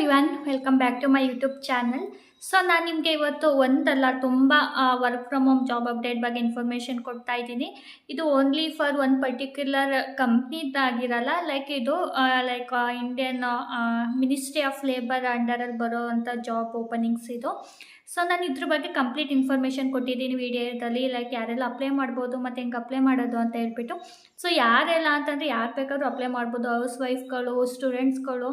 Everyone, welcome back to my YouTube channel. So ನಾನು ನಿಮಗೆ ಇವತ್ತು ಒಂದಲ್ಲ ತುಂಬ work from home job update ಬಗ್ಗೆ ಇನ್ಫಾರ್ಮೇಷನ್ ಕೊಡ್ತಾ ಇದ್ದೀನಿ. ಇದು ಓನ್ಲಿ ಫಾರ್ ಒನ್ ಪರ್ಟಿಕ್ಯುಲರ್ ಕಂಪ್ನಿದಾಗಿರಲ್ಲ. ಲೈಕ್ ಇದು ಇಂಡಿಯನ್ ಮಿನಿಸ್ಟ್ರಿ ಆಫ್ ಲೇಬರ್ ಅಂಡರಲ್ಲಿ ಬರೋವಂಥ ಜಾಬ್ ಓಪನಿಂಗ್ಸ್ ಇದು. ಸೊ ನಾನು ಇದ್ರ ಬಗ್ಗೆ ಕಂಪ್ಲೀಟ್ ಇನ್ಫಾರ್ಮೇಷನ್ ಕೊಟ್ಟಿದ್ದೀನಿ ವಿಡಿಯೋದಲ್ಲಿ. ಲೈಕ್ ಯಾರೆಲ್ಲ ಅಪ್ಲೈ ಮಾಡ್ಬೋದು ಮತ್ತು ಹೆಂಗೆ ಅಪ್ಲೈ ಮಾಡೋದು ಅಂತ ಹೇಳ್ಬಿಟ್ಟು. ಸೊ ಯಾರೆಲ್ಲ ಅಂತಂದರೆ ಯಾರು ಬೇಕಾದ್ರೂ ಅಪ್ಲೈ ಮಾಡ್ಬೋದು. ಹೌಸ್ ವೈಫ್ಗಳು, ಸ್ಟೂಡೆಂಟ್ಸ್ಗಳು,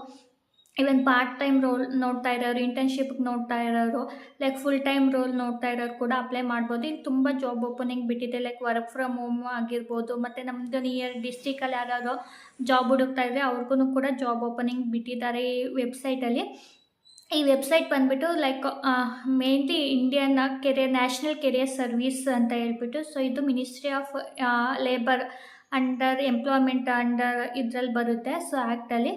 ಇವನ್ ಪಾರ್ಟ್ ಟೈಮ್ ರೋಲ್ ನೋಡ್ತಾ ಇರೋರು, ಇಂಟರ್ನ್ಶಿಪ್ಗೆ ನೋಡ್ತಾ ಇರೋರು, ಲೈಕ್ ಫುಲ್ ಟೈಮ್ ರೋಲ್ ನೋಡ್ತಾ ಇರೋರು ಕೂಡ ಅಪ್ಲೈ ಮಾಡ್ಬೋದು. ಇಲ್ಲಿ ತುಂಬ ಜಾಬ್ ಓಪನಿಂಗ್ ಬಿಟ್ಟಿದೆ. ಲೈಕ್ ವರ್ಕ್ ಫ್ರಮ್ ಹೋಮ್ ಆಗಿರ್ಬೋದು, ಮತ್ತು ನಮ್ಮದು ನಿಯರ್ ಡಿಸ್ಟಿಕಲ್ಲಿ ಯಾರು ಜಾಬ್ ಹುಡುಕ್ತಾ ಇದ್ದರೆ ಅವ್ರಿಗೂ ಕೂಡ ಜಾಬ್ ಓಪನಿಂಗ್ ಬಿಟ್ಟಿದ್ದಾರೆ ಈ ವೆಬ್ಸೈಟಲ್ಲಿ. ಈ ವೆಬ್ಸೈಟ್ ಬಂದುಬಿಟ್ಟು like mainly Indian national career service ಅಂತ ಹೇಳ್ಬಿಟ್ಟು. ಸೊ ಇದು ministry of labour under employment under ಇದರಲ್ಲಿ ಬರುತ್ತೆ. ಸೊ ಆ್ಯಕ್ಟಲ್ಲಿ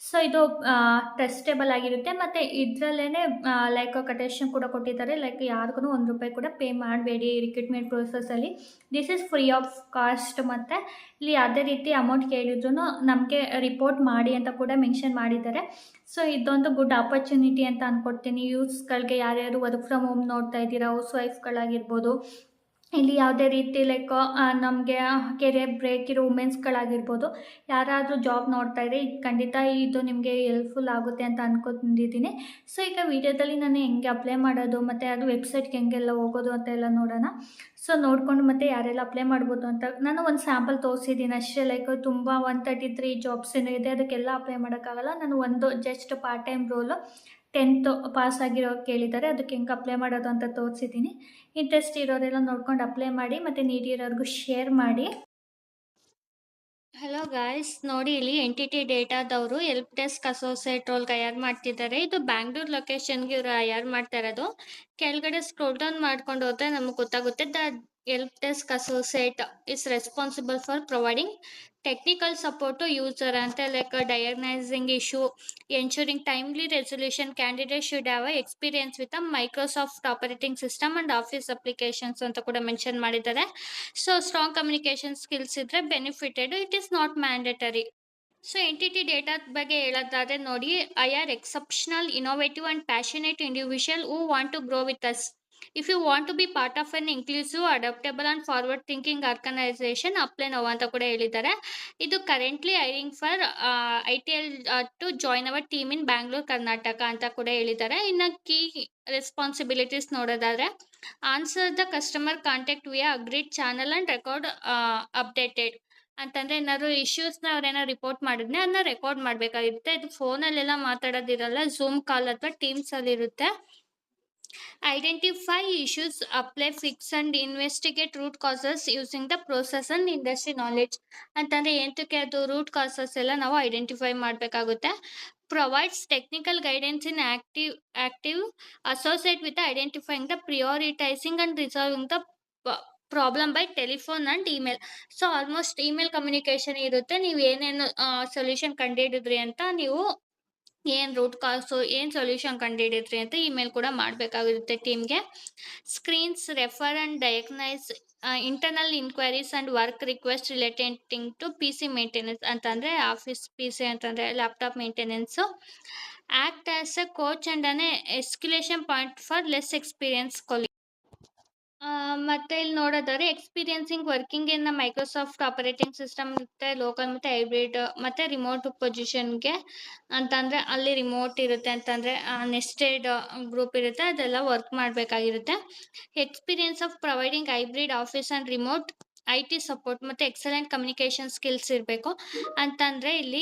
ಸೊ ಇದು ಟ್ರಸ್ಟೇಬಲ್ ಆಗಿರುತ್ತೆ. ಮತ್ತು ಇದರಲ್ಲೇ ಲೈಕ್ ಕಟೇಶನ್ ಕೂಡ ಕೊಟ್ಟಿದ್ದಾರೆ. ಲೈಕ್ ಯಾರಿಗೂ ₹1 ಕೂಡ ಪೇ ಮಾಡಬೇಡಿ ರಿಕ್ರೂಟ್ಮೆಂಟ್ ಪ್ರೊಸೆಸಲ್ಲಿ. This is free of cost. ಮತ್ತು ಇಲ್ಲಿ ಯಾವುದೇ ರೀತಿ ಅಮೌಂಟ್ ಕೇಳಿದ್ರು ನಮಗೆ ರಿಪೋರ್ಟ್ ಮಾಡಿ ಅಂತ ಕೂಡ ಮೆನ್ಷನ್ ಮಾಡಿದ್ದಾರೆ. ಸೊ ಇದೊಂದು ಗುಡ್ ಆಪರ್ಚುನಿಟಿ ಅಂತ ಅಂದ್ಕೊಡ್ತೀನಿ ಯೂತ್ಸ್ಗಳಿಗೆ. ಯಾರ್ಯಾರು ವರ್ಕ್ ಫ್ರಮ್ ಹೋಮ್ ನೋಡ್ತಾ ಇದ್ದೀರಾ, ಹೌಸ್ ವೈಫ್ಗಳಾಗಿರ್ಬೋದು, ಇಲ್ಲಿ ಯಾವುದೇ ರೀತಿ ಲೈಕ್ ನಮಗೆ ಕೆರಿಯರ್ ಬ್ರೇಕ್ ಇರೋ ವುಮೆನ್ಸ್ಗಳಾಗಿರ್ಬೋದು, ಯಾರಾದರೂ ಜಾಬ್ ನೋಡ್ತಾ ಇದ್ದರೆ ಖಂಡಿತ ಇದು ನಿಮಗೆ ಹೆಲ್ಪ್ಫುಲ್ ಆಗುತ್ತೆ ಅಂತ ಅಂದ್ಕೊಂಡಿದ್ದೀನಿ. ಸೊ ಈಗ ವಿಡಿಯೋದಲ್ಲಿ ನಾನು ಹೆಂಗೆ ಅಪ್ಲೈ ಮಾಡೋದು ಮತ್ತು ಅದು ವೆಬ್ಸೈಟ್ಗೆ ಹೆಂಗೆಲ್ಲ ಹೋಗೋದು ಅಂತ ಎಲ್ಲ ನೋಡೋಣ. ಸೊ ನೋಡಿಕೊಂಡು ಮತ್ತು ಯಾರೆಲ್ಲ ಅಪ್ಲೈ ಮಾಡ್ಬೋದು ಅಂತ ನಾನು ಒಂದು ಸ್ಯಾಂಪಲ್ ತೋರಿಸಿದ್ದೀನಿ ಅಷ್ಟೇ. ಲೈಕ್ ತುಂಬ 133 ಜಾಬ್ಸ್ ಏನೋ ಇದೆ, ಅದಕ್ಕೆಲ್ಲ ಅಪ್ಲೈ ಮಾಡೋಕ್ಕಾಗಲ್ಲ. ನಾನು ಒಂದು just part time role 10th pass ಆಗಿರೋ ಕೇಳಿದ್ದಾರೆ, ಅದಕ್ಕೆ ಹೆಂಗೆ ಅಪ್ಲೈ ಮಾಡೋದು ಅಂತ ತೋರಿಸಿದ್ದೀನಿ. ಇಂಟ್ರೆಸ್ಟ್ ಇರೋರೆಲ್ಲ ನೋಡ್ಕೊಂಡು ಅಪ್ಲೈ ಮಾಡಿ ಮತ್ತು ನೀಡಿರೋರ್ಗೂ ಶೇರ್ ಮಾಡಿ. ಹಲೋ ಗಾಯ್ಸ್, ನೋಡಿ ಇಲ್ಲಿ ಎಂಟಿಟಿ ಡೇಟಾದವರು ಹೆಲ್ಪ್ ಡೆಸ್ಕ್ ಅಸೋಸಿಯೇಟ್ ರೋಲ್ಗೆ ಹೈಯರ್ ಮಾಡ್ತಿದ್ದಾರೆ. ಇದು ಬ್ಯಾಂಗ್ಳೂರ್ ಲೊಕೇಶನ್ಗೆ ಇವರು ಹೈಯರ್ ಮಾಡ್ತಾ ಇರೋದು. ಕೆಳಗಡೆ ಸ್ಕ್ರೋಲ್ ಡೌನ್ ಮಾಡ್ಕೊಂಡು ಹೋದ್ರೆ ನಮಗೆ ಗೊತ್ತಾಗುತ್ತೆ the help desk associate is responsible for providing technical support to user ಅಂತ. Like diagnosing issue, ensuring timely resolution. Candidate should have experience with Microsoft operating system and office applications ಅಂತ ಕೂಡ mention ಮಾಡಿದ್ದಾರೆ. So strong communication skills ಇದ್ರೆ benefited, it is not mandatory. So NTT Data ಬಗ್ಗೆ ಹೇಳೋದಾದ್ರೆ ನೋಡಿ, I are exceptional, innovative and passionate individual who want to grow with us. If you want to be part of an inclusive, adaptable and forward thinking organisation, apply now ಅಂತ ಕೂಡ ಹೇಳಿದ್ದಾರೆ. ಇದು currently hiring for ITL to join our team in Bangalore Karnataka ಅಂತ ಕೂಡ ಹೇಳಿದ್ದಾರೆ. ಇನ್ನು key responsibilities ನೋಡೋದಾದ್ರೆ, answer the customer contact via agreed channel and record updated ಅಂತಂದರೆ ಏನಾದ್ರು ಇಶ್ಯೂಸ್ನ ಅವ್ರೇನಾದ್ರು ರಿಪೋರ್ಟ್ ಮಾಡಿದ್ರೆ ಅದನ್ನ ರೆಕಾರ್ಡ್ ಮಾಡಬೇಕಾಗಿರುತ್ತೆ. ಇದು ಫೋನಲ್ಲೆಲ್ಲ ಮಾತಾಡೋದಿರಲ್ಲ, ಝೂಮ್ ಕಾಲ್ ಅಥವಾ ಟೀಮ್ಸಲ್ಲಿ ಇರುತ್ತೆ. Identify issues, apply, fix and investigate root causes using the process and industry knowledge ಅಂತಂದರೆ ಏನಕ್ಕೆ ಅದು ರೂಟ್ ಕಾಸಸ್ ಎಲ್ಲ ನಾವು ಐಡೆಂಟಿಫೈ ಮಾಡಬೇಕಾಗುತ್ತೆ. Provides technical guidance in active associate with identifying the prioritising and resolving the problem by telephone and email. So almost email communication ಇರುತ್ತೆ. ನೀವು ಏನೇನು solution ಕಂಡುಹಿಡಿದ್ರಿ ಅಂತ, ನೀವು ಏನು ರೂಟ್ ಕಾಸು, ಏನು ಸೊಲ್ಯೂಷನ್ ಕಂಡುಹಿಡಿದ್ರಿ ಅಂತ ಇಮೇಲ್ ಕೂಡ ಮಾಡಬೇಕಾಗಿರುತ್ತೆ ಟೀಮ್ಗೆ. Screens, refer and diagnose internal inquiries and work request relating to PC maintenance ಅಂತಂದರೆ ಆಫೀಸ್ PC ಅಂತಂದರೆ laptop maintenance. Act as a coach and an escalation point for less experience colleague. ಮತ್ತು ಇಲ್ಲಿ ನೋಡೋದಾದ್ರೆ experiencing working in Microsoft operating system ಮತ್ತು local ಮತ್ತು hybrid ಮತ್ತು remote ಪೊಸಿಷನ್ಗೆ ಅಂತಂದರೆ ಅಲ್ಲಿ ರಿಮೋಟ್ ಇರುತ್ತೆ, ಅಂತಂದರೆ ನೆಸ್ಟೆಡ್ ಗ್ರೂಪ್ ಇರುತ್ತೆ, ಅದೆಲ್ಲ ವರ್ಕ್ ಮಾಡಬೇಕಾಗಿರುತ್ತೆ. Experience of providing hybrid office and remote IT support ಮತ್ತು ಎಕ್ಸಲೆಂಟ್ ಕಮ್ಯುನಿಕೇಷನ್ ಸ್ಕಿಲ್ಸ್ ಇರಬೇಕು ಅಂತಂದರೆ ಇಲ್ಲಿ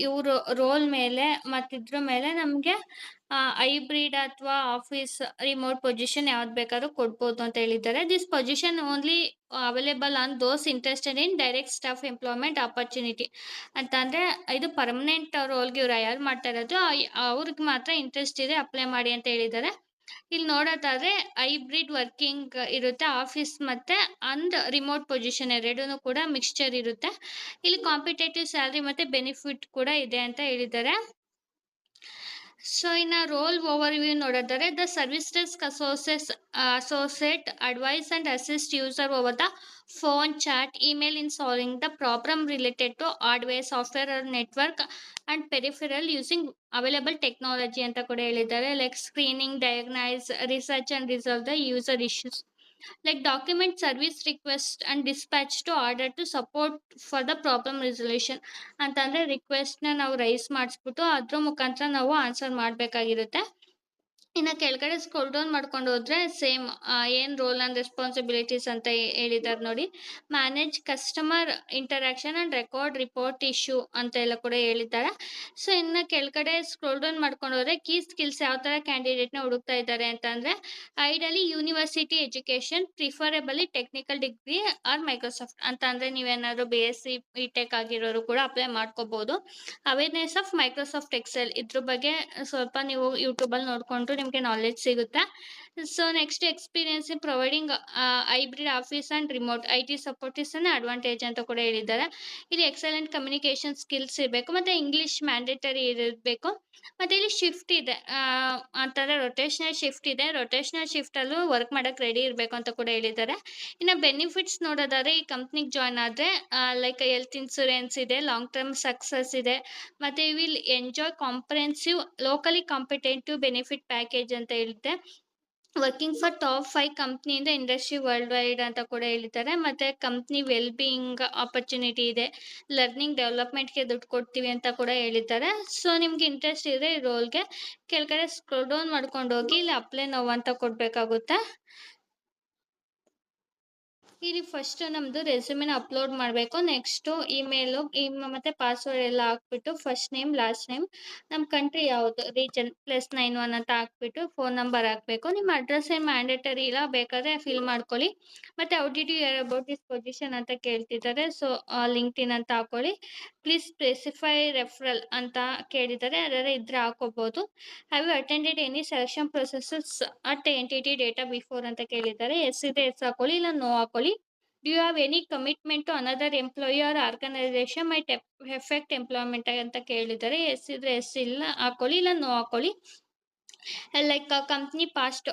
ಇವರು ರೋಲ್ ಮೇಲೆ ಮತ್ತು ಇದ್ರ ಮೇಲೆ ನಮಗೆ ಹೈಬ್ರಿಡ್ ಅಥವಾ ಆಫೀಸ್ ರಿಮೋಟ್ ಪೊಸಿಷನ್ ಯಾವ್ದು ಬೇಕಾದ್ರೂ ಕೊಡ್ಬೋದು ಅಂತ ಹೇಳಿದ್ದಾರೆ. This position only available on those interested in direct staff employment opportunity ಅಂತಂದರೆ ಇದು ಪರ್ಮನೆಂಟ್ ರೋಲ್ಗೆ ಇವ್ರು ಹೈಯರ್ ಮಾಡ್ತಾ ಇರೋದು, ಅವ್ರಿಗೆ ಮಾತ್ರ ಇಂಟ್ರೆಸ್ಟ್ ಇದೆ ಅಪ್ಲೈ ಮಾಡಿ ಅಂತ ಹೇಳಿದ್ದಾರೆ. ಇಲ್ಲಿ ನೋಡೋದಾದ್ರೆ ಹೈಬ್ರಿಡ್ ವರ್ಕಿಂಗ್ ಇರುತ್ತೆ, ಆಫೀಸ್ ಮತ್ತು ಅಂಡ್ ರಿಮೋಟ್ ಪೊಸಿಷನ್ ಎರಡೂ ಕೂಡ ಮಿಕ್ಸ್ಚರ್ ಇರುತ್ತೆ. ಇಲ್ಲಿ ಕಾಂಪಿಟೇಟಿವ್ ಸ್ಯಾಲ್ರಿ ಮತ್ತು ಬೆನಿಫಿಟ್ ಕೂಡ ಇದೆ ಅಂತ ಹೇಳಿದ್ದಾರೆ. ಸೊ ಇನ್ನು ರೋಲ್ ಓವರ್‌ವ್ಯೂ ನೋಡೋದಾದ್ರೆ the service desk associate advise and assist user over the phone, chat, email in solving the problem related to hardware, software or network and peripheral using available technology ಅಂತ ಕೂಡ ಹೇಳಿದ್ದಾರೆ. Like screening, diagnose, research and resolve the user issues. Like document service request and dispatch to order to support for the problem resolution ಅಂತಂದ್ರೆ ರಿಕ್ವೆಸ್ಟ್‌ನ ನಾವು rice ಮಾಡಿಸ್ಬಿಟ್ಟು ಅದ್ರ ಮುಖಾಂತರ ನಾವು answer ಮಾಡಬೇಕಾಗಿರುತ್ತೆ. ಇನ್ನು ಕೆಳಗಡೆ ಸ್ಕ್ರೋಲ್ ಡೌನ್ ಮಾಡ್ಕೊಂಡು ಹೋದ್ರೆ ಸೇಮ್ ಏನು ರೋಲ್ ಆ್ಯಂಡ್ ರೆಸ್ಪಾನ್ಸಿಬಿಲಿಟೀಸ್ ಅಂತ ಹೇಳಿದ್ದಾರೆ ನೋಡಿ. Manage customer interaction and record report issue ಅಂತ ಎಲ್ಲ ಕೂಡ ಹೇಳಿದ್ದಾರೆ. ಸೊ ಇನ್ನು ಕೆಳಗಡೆ ಸ್ಕ್ರೋಲ್ ಡೌನ್ ಮಾಡ್ಕೊಂಡು ಹೋದ್ರೆ ಕೀ ಸ್ಕಿಲ್ಸ್ ಯಾವ ಥರ ಕ್ಯಾಂಡಿಡೇಟ್ನ ಹುಡುಕ್ತಾ ಇದ್ದಾರೆ ಅಂತಂದರೆ ideally university education, preferably technical degree or Microsoft ಅಂತ ಅಂದರೆ ನೀವೇನಾದ್ರು BSc BTech ಆಗಿರೋರು ಕೂಡ ಅಪ್ಲೈ ಮಾಡ್ಕೋಬೋದು. ಅವೇರ್ನೆಸ್ ಆಫ್ ಮೈಕ್ರೋಸಾಫ್ಟ್ ಎಕ್ಸೆಲ್ ಇದ್ರ ಬಗ್ಗೆ ಸ್ವಲ್ಪ ನೀವು ಯೂಟ್ಯೂಬಲ್ಲಿ ನೋಡಿಕೊಂಡು ನಿಮಗೆ ನಾಲೆಡ್ಜ್ ಸಿಗುತ್ತೆ. So next experience in providing hybrid office and remote IT support is an advantage ಅಂತ ಕೂಡ ಹೇಳಿದ್ದಾರೆ. ಇಲ್ಲಿ ಎಕ್ಸಲೆಂಟ್ ಕಮ್ಯುನಿಕೇಷನ್ ಸ್ಕಿಲ್ಸ್ ಇರಬೇಕು ಮತ್ತು ಇಂಗ್ಲೀಷ್ ಮ್ಯಾಂಡೇಟರಿ ಇರಬೇಕು. ಮತ್ತು ಇಲ್ಲಿ ಶಿಫ್ಟ್ ಇದೆ ಅಂತಂದರೆ ರೊಟೇಷನಲ್ ಶಿಫ್ಟ್ ಇದೆ. ರೊಟೇಷನಲ್ ಶಿಫ್ಟಲ್ಲೂ ವರ್ಕ್ ಮಾಡೋಕ್ಕೆ ರೆಡಿ ಇರಬೇಕು ಅಂತ ಕೂಡ ಹೇಳಿದ್ದಾರೆ. ಇನ್ನು ಬೆನಿಫಿಟ್ಸ್ ನೋಡೋದಾದರೆ ಈ ಕಂಪ್ನಿಗೆ ಜಾಯ್ನ್ ಆದರೆ ಲೈಕ್ ಹೆಲ್ತ್ ಇನ್ಸೂರೆನ್ಸ್ ಇದೆ, ಲಾಂಗ್ ಟರ್ಮ್ ಸಕ್ಸಸ್ ಇದೆ, ಮತ್ತು will enjoy comprehensive locally competitive benefit package ಅಂತ ಹೇಳುತ್ತೆ. Working for top 5 company in the industry worldwide ಅಂತ ಕೂಡ ಹೇಳಿದ್ದಾರೆ. ಮತ್ತು ಕಂಪ್ನಿ ವೆಲ್ ಬೀಯಿಂಗ್ ಆಪರ್ಚುನಿಟಿ ಇದೆ, ಲರ್ನಿಂಗ್ ಡೆವಲಪ್ಮೆಂಟ್ಗೆ ದುಡ್ಡು ಕೊಡ್ತೀವಿ ಅಂತ ಕೂಡ ಹೇಳಿದ್ದಾರೆ. ಸೊ ನಿಮ್ಗೆ ಇಂಟ್ರೆಸ್ಟ್ ಇದೆ ಈ ರೋಲ್ಗೆ ಕೆಳಗಡೆ ಸ್ಕ್ರೋಲ್ ಡೌನ್ ಮಾಡ್ಕೊಂಡು ಹೋಗಿ ಇಲ್ಲಿ ಅಪ್ಲೈ ನೌ ಅಂತ ಕೊಡಬೇಕಾಗುತ್ತೆ. ಇಲ್ಲಿ ಫಸ್ಟ್ ನಮ್ಮದು ರೆಸ್ಯೂಮೆನ ಅಪ್ಲೋಡ್ ಮಾಡಬೇಕು. ನೆಕ್ಸ್ಟು ಇಮೇಲು ಮತ್ತು ಪಾಸ್ವರ್ಡ್ ಎಲ್ಲ ಹಾಕ್ಬಿಟ್ಟು ಫಸ್ಟ್ ನೇಮ್ ಲಾಸ್ಟ್ ನೇಮ್, ನಮ್ಮ ಕಂಟ್ರಿ ಯಾವುದು ರೀಜನ್ +91 ಅಂತ ಹಾಕ್ಬಿಟ್ಟು ಫೋನ್ ನಂಬರ್ ಹಾಕಬೇಕು. ನಿಮ್ಮ ಅಡ್ರೆಸ್ ಏನು ಮ್ಯಾಂಡೇಟರಿ ಇಲ್ಲ, ಬೇಕಾದರೆ ಫಿಲ್ ಮಾಡ್ಕೊಳ್ಳಿ. ಮತ್ತು how did you hear about this position ಅಂತ ಕೇಳ್ತಿದ್ದಾರೆ. ಸೊ ಲಿಂಕ್ಡ್ಇನ್ ಅಂತ ಹಾಕ್ಕೊಳ್ಳಿ. ಪ್ಲೀಸ್ ಸ್ಪೆಸಿಫೈ ರೆಫರಲ್ ಅಂತ ಕೇಳಿದ್ದಾರೆ, ಅದರ ಇದ್ರೆ ಹಾಕೋಬೋದು. Have you attended any selection processes at NTT data before ಅಂತ ಕೇಳಿದ್ದಾರೆ. ಎಸ್ ಇದೆ ಎಸ್ ಹಾಕೊಳ್ಳಿ, ಇಲ್ಲ ನೋ ಹಾಕೊಳ್ಳಿ. Do you have any commitment to another employee or organisation might effect employment ಅಂತ ಕೇಳಿದ್ದಾರೆ. ಎಸ್ ಇದ್ರೆ ಎಸ್ ಇಲ್ಲ ಹಾಕೊಳ್ಳಿ, ಇಲ್ಲ ನೋ ಹಾಕೊಳ್ಳಿ. Like company past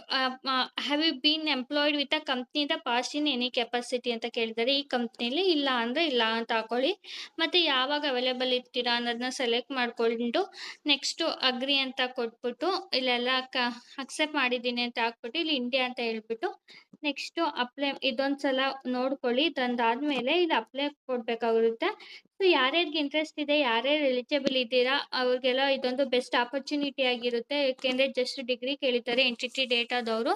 have you been employed with a company the past in any capacity ಅಂತ ಕೇಳಿದ್ದಾರೆ. ಈ ಕಂಪ್ನಿಲಿ ಇಲ್ಲ ಅಂದರೆ ಇಲ್ಲ ಅಂತ ಹಾಕೊಳ್ಳಿ. ಮತ್ತು ಯಾವಾಗ ಅವೈಲೇಬಲ್ ಇರ್ತೀರಾ ಅನ್ನೋದನ್ನ ಸೆಲೆಕ್ಟ್ ಮಾಡಿಕೊಂಡು ನೆಕ್ಸ್ಟು ಅಗ್ರಿ ಅಂತ ಕೊಟ್ಬಿಟ್ಟು ಇಲ್ಲೆಲ್ಲ ಅಕ್ಸೆಪ್ಟ್ ಮಾಡಿದ್ದೀನಿ ಅಂತ ಹಾಕ್ಬಿಟ್ಟು ಇಲ್ಲಿ ಇಂಡಿಯಾ ಅಂತ ಹೇಳ್ಬಿಟ್ಟು ನೆಕ್ಸ್ಟು ಅಪ್ಲೈ ಇದೊಂದು ಸಲ ನೋಡ್ಕೊಳ್ಳಿ. ಇದಂದಾದಮೇಲೆ ಇಲ್ಲಿ ಅಪ್ಲೈ ಕೊಡಬೇಕಾಗಿರುತ್ತೆ. ಸೊ ಯಾರ್ಯಾರಿಗೆ ಇಂಟ್ರೆಸ್ಟ್ ಇದೆ, ಯಾರ್ಯಾರು ಎಲಿಜಿಬಲ್ ಇದ್ದೀರಾ ಅವ್ರಿಗೆಲ್ಲ ಇದೊಂದು ಬೆಸ್ಟ್ ಆಪರ್ಚುನಿಟಿ ಆಗಿರುತ್ತೆ. ಏಕೆಂದರೆ ಜಸ್ಟ್ ಡಿಗ್ರಿ ಕೇಳಿದ್ದಾರೆ NTT ಡೇಟಾದವರು.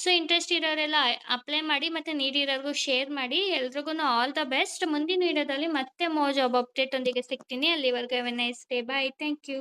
ಸೊ ಇಂಟ್ರೆಸ್ಟ್ ಇರೋರೆಲ್ಲ ಅಪ್ಲೈ ಮಾಡಿ ಮತ್ತು ನೀಡಿರೋರ್ಗೂ ಶೇರ್ ಮಾಡಿ. ಎಲ್ರಿಗೂ ಆಲ್ ದ ಬೆಸ್ಟ್. ಮುಂದಿನ ವಿಡಿಯೋದಲ್ಲಿ ಮತ್ತೆ ಜಾಬ್ ಅಪ್ಡೇಟ್ ಒಂದಿಗೆ ಸಿಗ್ತೀನಿ. ಅಲ್ಲಿವರೆಗೂ have a nice day. Bye. Thank you.